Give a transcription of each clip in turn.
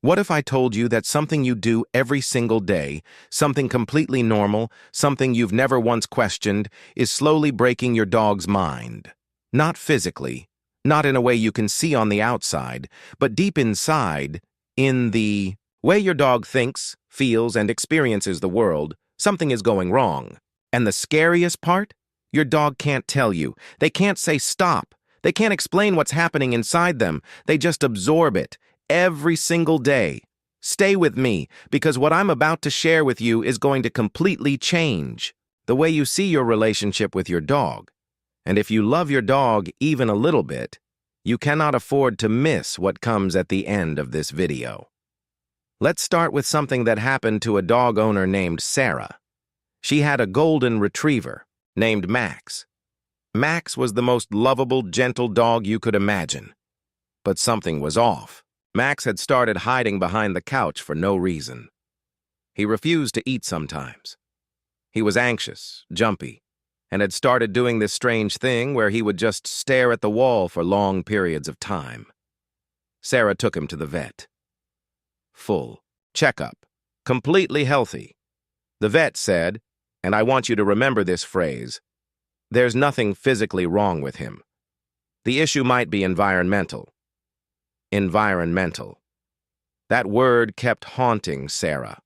What if I told you that something you do every single day, something completely normal, something you've never once questioned, is slowly breaking your dog's mind? Not physically, not in a way you can see on the outside, but deep inside, in the way your dog thinks, feels, and experiences the world, something is going wrong. And the scariest part? Your dog can't tell you. They can't say stop. They can't explain what's happening inside them. They just absorb it. Every single day. Stay with me, because what I'm about to share with you is going to completely change the way you see your relationship with your dog. And if you love your dog even a little bit, you cannot afford to miss what comes at the end of this video. Let's start with something that happened to a dog owner named Sarah. She had a golden retriever named Max. Max was the most lovable, gentle dog you could imagine. But something was off. Max had started hiding behind the couch for no reason. He refused to eat sometimes. He was anxious, jumpy, and had started doing this strange thing where he would just stare at the wall for long periods of time. Sarah took him to the vet. Full checkup, completely healthy. The vet said, and I want you to remember this phrase, there's nothing physically wrong with him. The issue might be environmental. Environmental. That word kept haunting Sarah.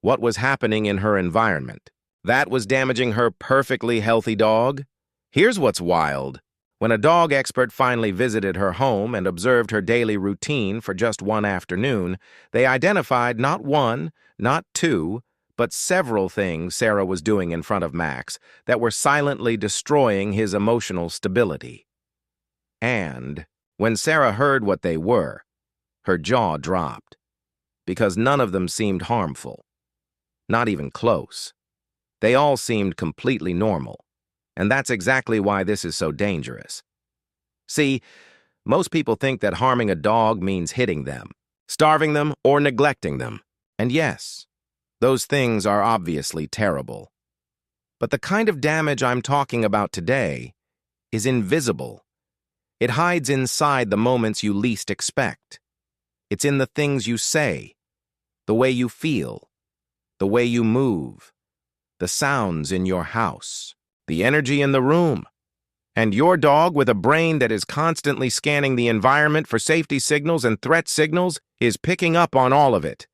What was happening in her environment? That was damaging her perfectly healthy dog? Here's what's wild. When a dog expert finally visited her home and observed her daily routine for just one afternoon, they identified not one, not two, but several things Sarah was doing in front of Max that were silently destroying his emotional stability. And when Sarah heard what they were, her jaw dropped, because none of them seemed harmful, not even close. They all seemed completely normal, and that's exactly why this is so dangerous. See, most people think that harming a dog means hitting them, starving them, or neglecting them. And yes, those things are obviously terrible. But the kind of damage I'm talking about today is invisible. It hides inside the moments you least expect. It's in the things you say, the way you feel, the way you move, the sounds in your house, the energy in the room. And your dog, with a brain that is constantly scanning the environment for safety signals and threat signals, is picking up on all of it.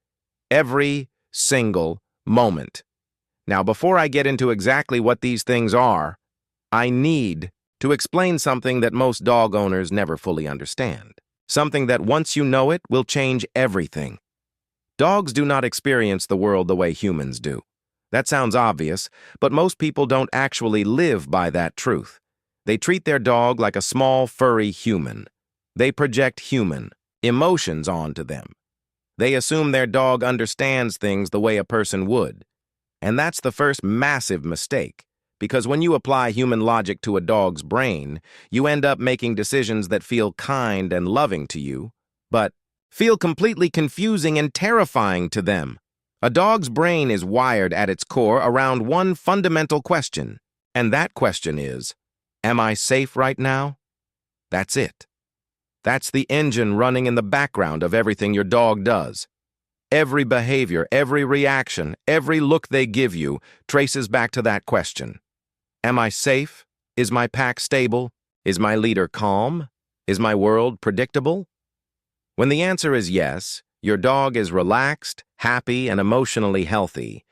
Every single moment. Now, before I get into exactly what these things are, I need to explain something that most dog owners never fully understand. Something that once you know it will change everything. Dogs do not experience the world the way humans do. That sounds obvious, but most people don't actually live by that truth. They treat their dog like a small, furry human. They project human emotions onto them. They assume their dog understands things the way a person would. And that's the first massive mistake. Because when you apply human logic to a dog's brain, you end up making decisions that feel kind and loving to you, but feel completely confusing and terrifying to them. A dog's brain is wired at its core around one fundamental question, and that question is, am I safe right now? That's it. That's the engine running in the background of everything your dog does. Every behavior, every reaction, every look they give you traces back to that question. Am I safe? Is my pack stable? Is my leader calm? Is my world predictable? When the answer is yes, your dog is relaxed, happy, and emotionally healthy.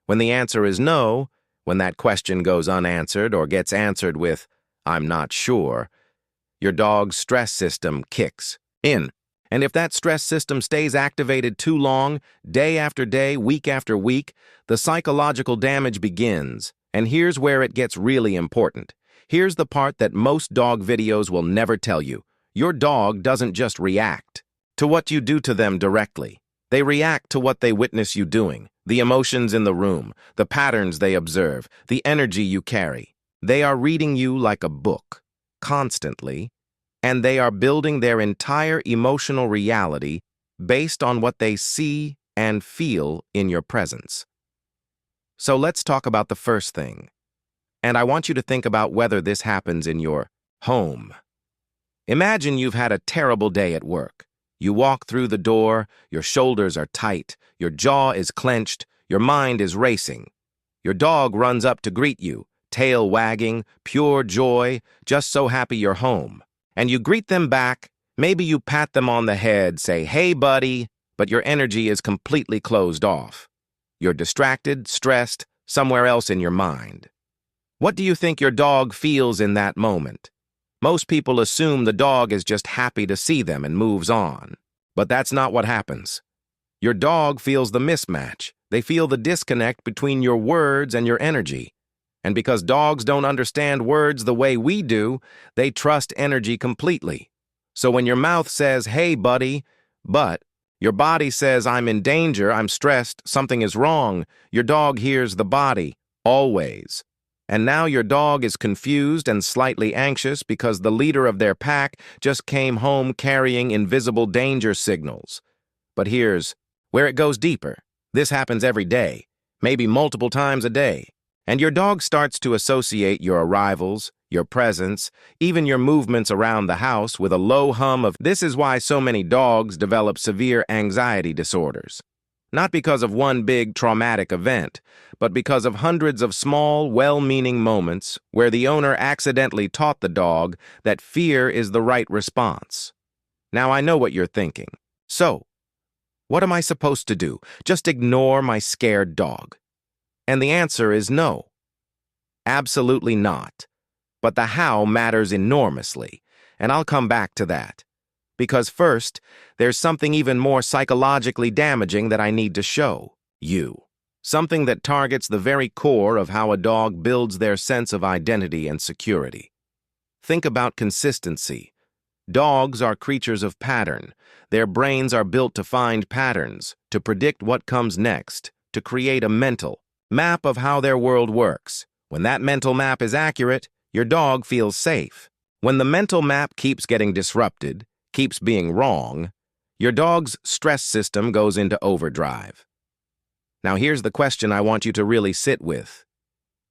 When the answer is no, when that question goes unanswered or gets answered with, I'm not sure, your dog's stress system kicks in. And if that stress system stays activated too long, day after day, week after week, the psychological damage begins. And here's where it gets really important. Here's the part that most dog videos will never tell you. Your dog doesn't just react to what you do to them directly. They react to what they witness you doing, the emotions in the room, the patterns they observe, the energy you carry. They are reading you like a book, constantly, and they are building their entire emotional reality based on what they see and feel in your presence. So let's talk about the first thing. And I want you to think about whether this happens in your home. Imagine you've had a terrible day at work. You walk through the door, your shoulders are tight, your jaw is clenched, your mind is racing. Your dog runs up to greet you, tail wagging, pure joy, just so happy you're home. And you greet them back, maybe you pat them on the head, say, "Hey, buddy," but your energy is completely closed off. You're distracted, stressed, somewhere else in your mind. What do you think your dog feels in that moment? Most people assume the dog is just happy to see them and moves on. But that's not what happens. Your dog feels the mismatch. They feel the disconnect between your words and your energy. And because dogs don't understand words the way we do, they trust energy completely. So when your mouth says, "Hey, buddy," but your body says, "I'm in danger, I'm stressed, something is wrong," your dog hears the body, always. And now your dog is confused and slightly anxious because the leader of their pack just came home carrying invisible danger signals. But here's where it goes deeper. This happens every day, maybe multiple times a day. And your dog starts to associate your arrivals, your presence, even your movements around the house with a low hum of. This is why so many dogs develop severe anxiety disorders. Not because of one big traumatic event, but because of hundreds of small, well-meaning moments where the owner accidentally taught the dog that fear is the right response. Now I know what you're thinking. So, what am I supposed to do? Just ignore my scared dog? And the answer is no. Absolutely not. But the how matters enormously, and I'll come back to that. Because first, there's something even more psychologically damaging that I need to show you. Something that targets the very core of how a dog builds their sense of identity and security. Think about consistency. Dogs are creatures of pattern. Their brains are built to find patterns, to predict what comes next, to create a mental map of how their world works. When that mental map is accurate, your dog feels safe. When the mental map keeps getting disrupted, keeps being wrong, your dog's stress system goes into overdrive. Now here's the question I want you to really sit with.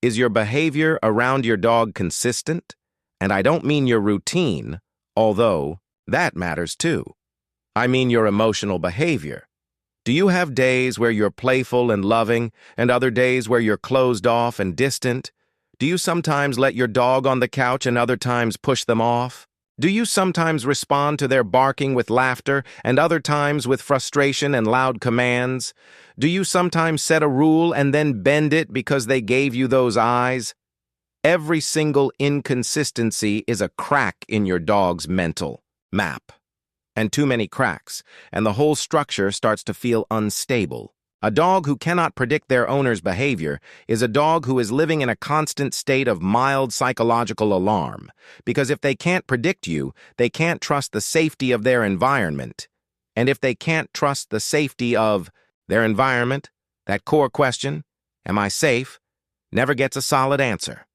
Is your behavior around your dog consistent? And I don't mean your routine, although that matters too. I mean your emotional behavior. Do you have days where you're playful and loving, and other days where you're closed off and distant? Do you sometimes let your dog on the couch and other times push them off? Do you sometimes respond to their barking with laughter and other times with frustration and loud commands? Do you sometimes set a rule and then bend it because they gave you those eyes? Every single inconsistency is a crack in your dog's mental map. And too many cracks, and the whole structure starts to feel unstable. A dog who cannot predict their owner's behavior is a dog who is living in a constant state of mild psychological alarm, because if they can't predict you, they can't trust the safety of their environment. And if they can't trust the safety of their environment, that core question, "Am I safe?" never gets a solid answer.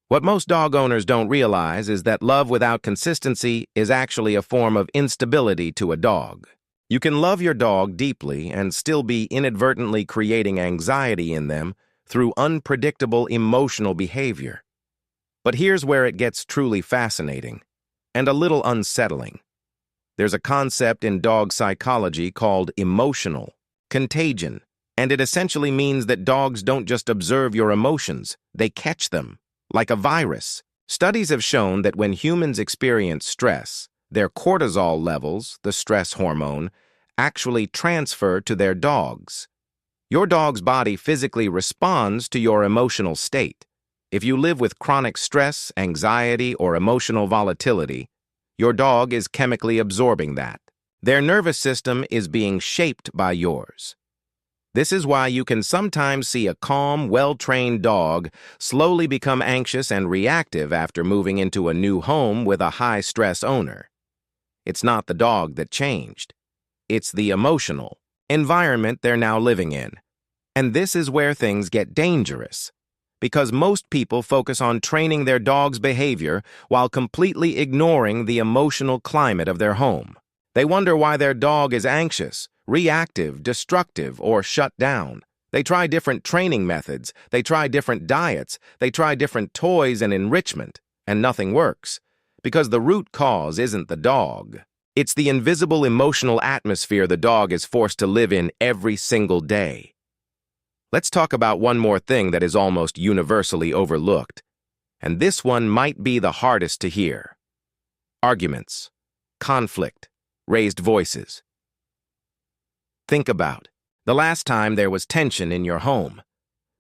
What most dog owners don't realize is that love without consistency is actually a form of instability to a dog. You can love your dog deeply and still be inadvertently creating anxiety in them through unpredictable emotional behavior. But here's where it gets truly fascinating and a little unsettling. There's a concept in dog psychology called emotional contagion, and it essentially means that dogs don't just observe your emotions, they catch them, like a virus. Studies have shown that when humans experience stress, their cortisol levels, the stress hormone, actually transfer to their dogs. Your dog's body physically responds to your emotional state. If you live with chronic stress, anxiety, or emotional volatility, your dog is chemically absorbing that. Their nervous system is being shaped by yours. This is why you can sometimes see a calm, well-trained dog slowly become anxious and reactive after moving into a new home with a high-stress owner. It's not the dog that changed. It's the emotional environment they're now living in. And this is where things get dangerous, because most people focus on training their dog's behavior while completely ignoring the emotional climate of their home. They wonder why their dog is anxious, reactive, destructive, or shut down. They try different training methods, they try different diets, they try different toys and enrichment, and nothing works, because the root cause isn't the dog. It's the invisible emotional atmosphere the dog is forced to live in every single day. Let's talk about one more thing that is almost universally overlooked, and this one might be the hardest to hear. Arguments, conflict, raised voices. Think about the last time there was tension in your home.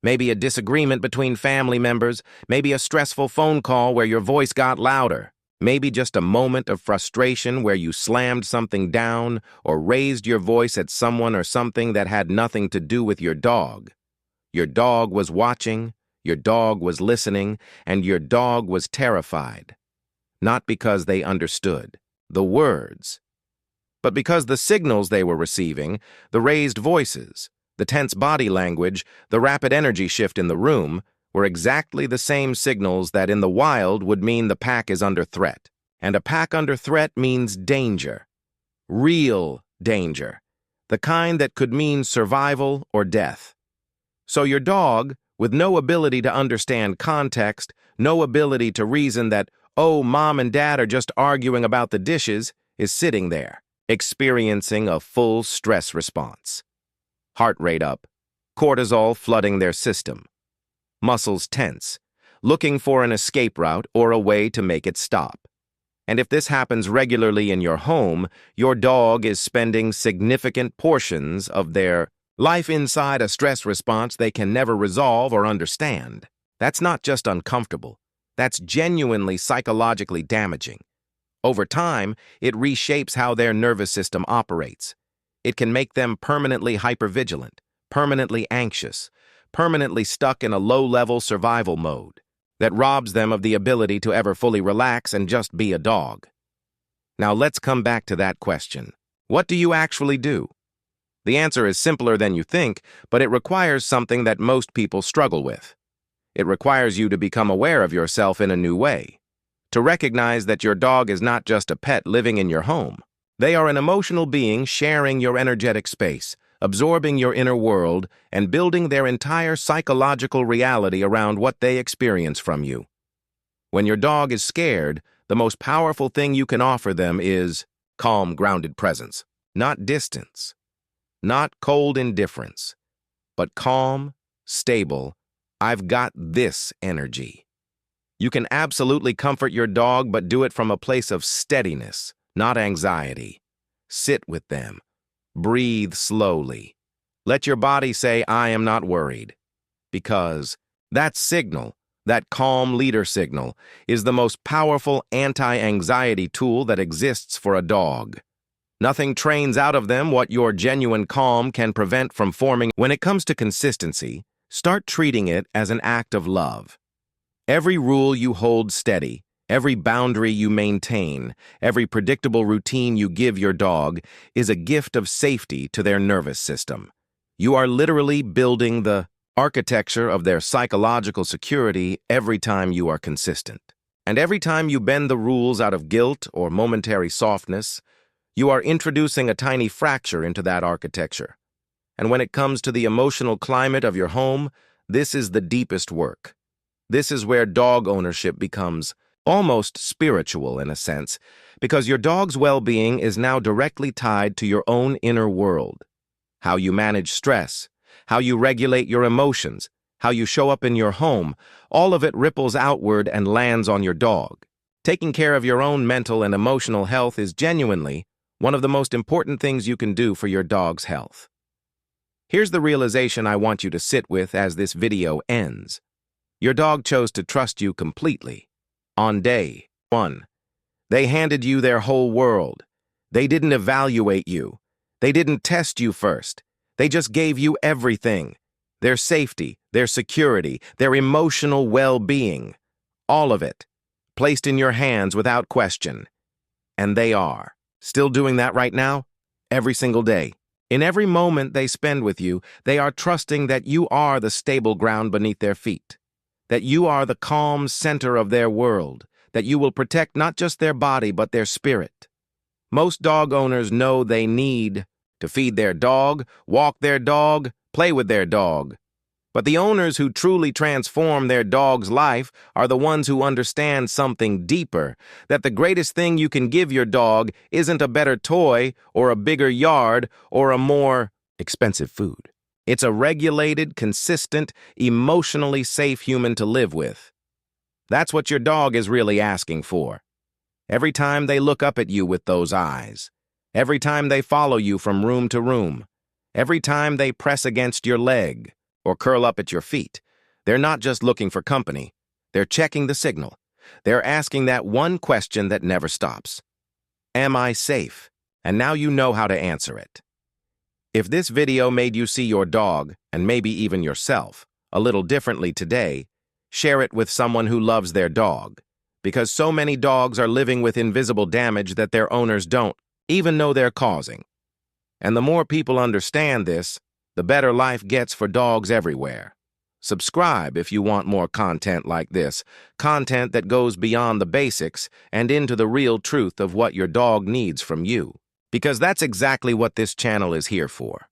Maybe a disagreement between family members, maybe a stressful phone call where your voice got louder, maybe just a moment of frustration where you slammed something down or raised your voice at someone or something that had nothing to do with your dog. Your dog was watching, your dog was listening, and your dog was terrified. Not because they understood the words, but because the signals they were receiving, the raised voices, the tense body language, the rapid energy shift in the room, were exactly the same signals that in the wild would mean the pack is under threat. And a pack under threat means danger. Real danger. The kind that could mean survival or death. So your dog, with no ability to understand context, no ability to reason that, oh, mom and dad are just arguing about the dishes, is sitting there, experiencing a full stress response. Heart rate up, cortisol flooding their system, muscles tense, looking for an escape route or a way to make it stop. And if this happens regularly in your home, your dog is spending significant portions of their life inside a stress response they can never resolve or understand. That's not just uncomfortable. That's genuinely psychologically damaging. Over time, it reshapes how their nervous system operates. It can make them permanently hypervigilant, permanently anxious, permanently stuck in a low-level survival mode that robs them of the ability to ever fully relax and just be a dog. Now let's come back to that question. What do you actually do? The answer is simpler than you think, but it requires something that most people struggle with. It requires you to become aware of yourself in a new way, to recognize that your dog is not just a pet living in your home. They are an emotional being sharing your energetic space, absorbing your inner world, and building their entire psychological reality around what they experience from you. When your dog is scared, the most powerful thing you can offer them is calm, grounded presence. Not distance, not cold indifference, but calm, stable, I've got this energy. You can absolutely comfort your dog, but do it from a place of steadiness, not anxiety. Sit with them. Breathe slowly. Let your body say, I am not worried. Because that signal, that calm leader signal, is the most powerful anti-anxiety tool that exists for a dog. Nothing trains out of them what your genuine calm can prevent from forming. When it comes to consistency, start treating it as an act of love. Every rule you hold steady, every boundary you maintain, every predictable routine you give your dog is a gift of safety to their nervous system. You are literally building the architecture of their psychological security every time you are consistent. And every time you bend the rules out of guilt or momentary softness, you are introducing a tiny fracture into that architecture. And when it comes to the emotional climate of your home, this is the deepest work. This is where dog ownership becomes almost spiritual in a sense, because your dog's well-being is now directly tied to your own inner world. How you manage stress, how you regulate your emotions, how you show up in your home, all of it ripples outward and lands on your dog. Taking care of your own mental and emotional health is genuinely one of the most important things you can do for your dog's health. Here's the realization I want you to sit with as this video ends. Your dog chose to trust you completely. On day 1, they handed you their whole world. They didn't evaluate you. They didn't test you first. They just gave you everything. Their safety, their security, their emotional well-being. All of it, placed in your hands without question. And they are still doing that right now, every single day. In every moment they spend with you, they are trusting that you are the stable ground beneath their feet, that you are the calm center of their world, that you will protect not just their body but their spirit. Most dog owners know they need to feed their dog, walk their dog, play with their dog, But the owners who truly transform their dog's life are the ones who understand something deeper, that the greatest thing you can give your dog isn't a better toy or a bigger yard or a more expensive food. It's a regulated, consistent, emotionally safe human to live with. That's what your dog is really asking for. Every time they look up at you with those eyes, every time they follow you from room to room, every time they press against your leg or curl up at your feet, they're not just looking for company. They're checking the signal. They're asking that one question that never stops. Am I safe? And now you know how to answer it. If this video made you see your dog, and maybe even yourself, a little differently today, share it with someone who loves their dog, because so many dogs are living with invisible damage that their owners don't even know they're causing. And the more people understand this, the better life gets for dogs everywhere. Subscribe if you want more content like this, content that goes beyond the basics and into the real truth of what your dog needs from you, because that's exactly what this channel is here for.